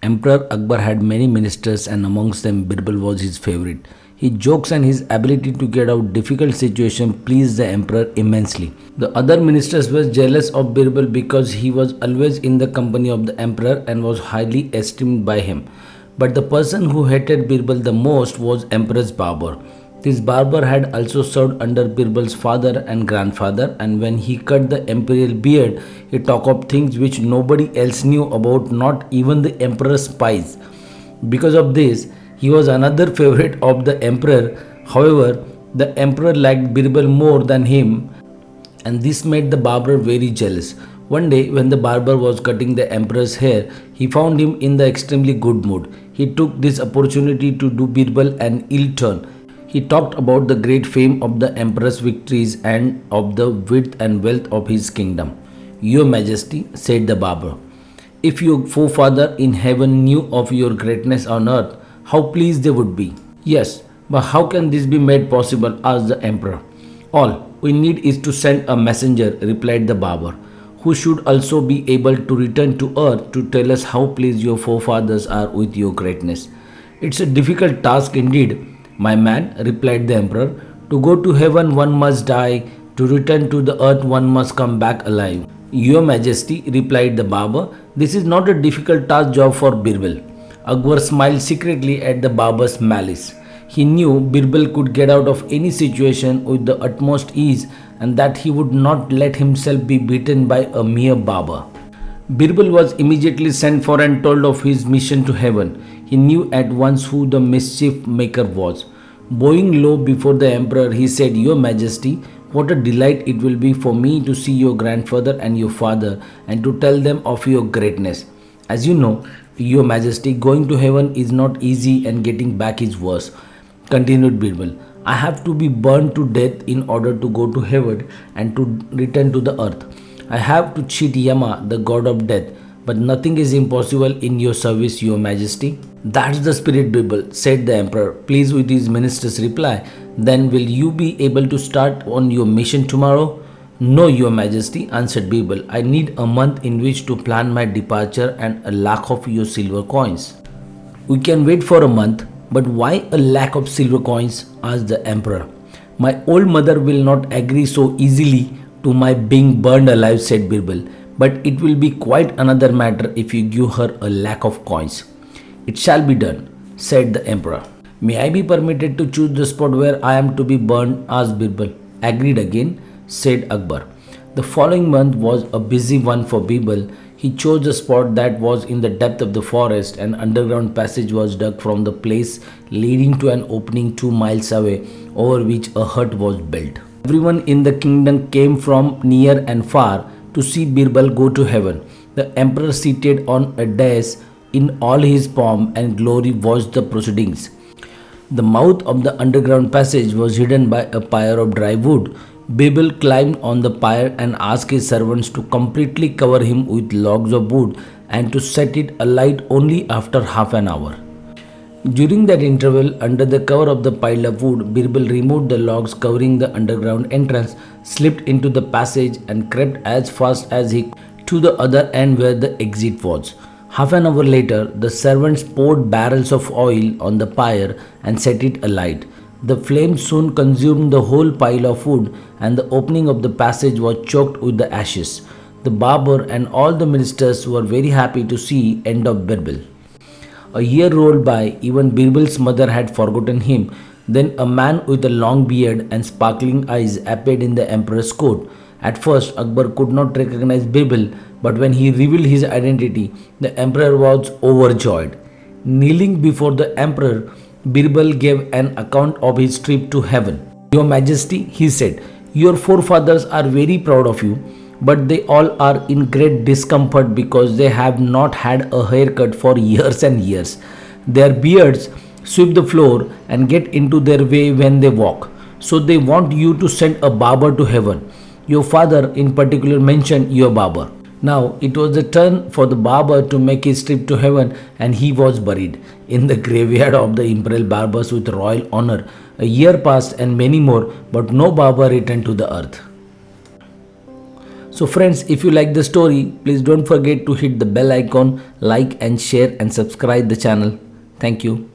Emperor Akbar had many ministers and amongst them Birbal was his favorite. His jokes and his ability to get out difficult situations pleased the emperor immensely. The other ministers were jealous of Birbal because he was always in the company of the emperor and was highly esteemed by him. But the person who hated Birbal the most was Empress Barber. This Barber had also served under Birbal's father and grandfather, and when he cut the imperial beard, he talked of things which nobody else knew about, not even the emperor's spies. Because of this, he was another favorite of the emperor. However, the emperor liked Birbal more than him, and this made the barber very jealous. One day, when the barber was cutting the emperor's hair, he found him in the extremely good mood. He took this opportunity to do Birbal an ill turn. He talked about the great fame of the emperor's victories and of the width and wealth of his kingdom. Your Majesty, said the barber, if your forefather in heaven knew of your greatness on earth, how pleased they would be. Yes, but how can this be made possible? Asked the emperor. All we need is to send a messenger, replied the barber, who should also be able to return to earth to tell us how pleased your forefathers are with your greatness. It's a difficult task indeed, my man, replied the emperor. To go to heaven one must die, to return to the earth one must come back alive. Your Majesty, replied the barber, this is not a difficult task job for Birbal. Akbar smiled secretly at the barber's malice. He knew Birbal could get out of any situation with the utmost ease and that he would not let himself be beaten by a mere barber. Birbal was immediately sent for and told of his mission to heaven. He knew at once who the mischief maker was. Bowing low before the emperor, he said, Your Majesty, what a delight it will be for me to see your grandfather and your father and to tell them of your greatness. As you know, Your Majesty, going to heaven is not easy and getting back is worse, continued Birbal. I have to be burned to death in order to go to heaven and to return to the earth. I have to cheat Yama, the god of death, but nothing is impossible in your service, Your Majesty. That's the spirit, Birbal, said the emperor, pleased with his minister's reply. Then will you be able to start on your mission tomorrow? No, Your Majesty, answered Birbal. I need a month in which to plan my departure and a lakh of your silver coins. We can wait for a month, but why a lakh of silver coins? Asked the emperor. My old mother will not agree so easily to my being burned alive, said Birbal. But it will be quite another matter if you give her a lakh of coins. It shall be done, said the emperor. May I be permitted to choose the spot where I am to be burned? Asked Birbal. Agreed again, said Akbar. The following month was a busy one for Birbal. He chose a spot that was in the depth of the forest. An underground passage was dug from the place, leading to an opening 2 miles away, over which a hut was built. Everyone in the kingdom came from near and far to see Birbal go to heaven. The emperor, seated on a dais in all his pomp and glory, watched the proceedings. The mouth of the underground passage was hidden by a pyre of dry wood. Birbal climbed on the pyre and asked his servants to completely cover him with logs of wood and to set it alight only after half an hour. During that interval, under the cover of the pile of wood, Birbal removed the logs covering the underground entrance, slipped into the passage and crept as fast as he could to the other end where the exit was. Half an hour later, the servants poured barrels of oil on the pyre and set it alight. The flames soon consumed the whole pile of wood and the opening of the passage was choked with the ashes. The barber and all the ministers were very happy to see end of Birbal. A year rolled by, even Birbal's mother had forgotten him. Then a man with a long beard and sparkling eyes appeared in the emperor's court. At first, Akbar could not recognize Birbal, but when he revealed his identity, the emperor was overjoyed. Kneeling before the emperor, Birbal gave an account of his trip to heaven. Your Majesty, he said, your forefathers are very proud of you, but they all are in great discomfort because they have not had a haircut for years and years. Their beards sweep the floor and get into their way when they walk. So they want you to send a barber to heaven. Your father in particular mentioned your barber. Now it was the turn for the barber to make his trip to heaven, and he was buried in the graveyard of the imperial barbers with royal honor. A year passed and many more, but no barber returned to the earth. So friends, if you like the story, please don't forget to hit the bell icon, like and share and subscribe the channel. Thank you.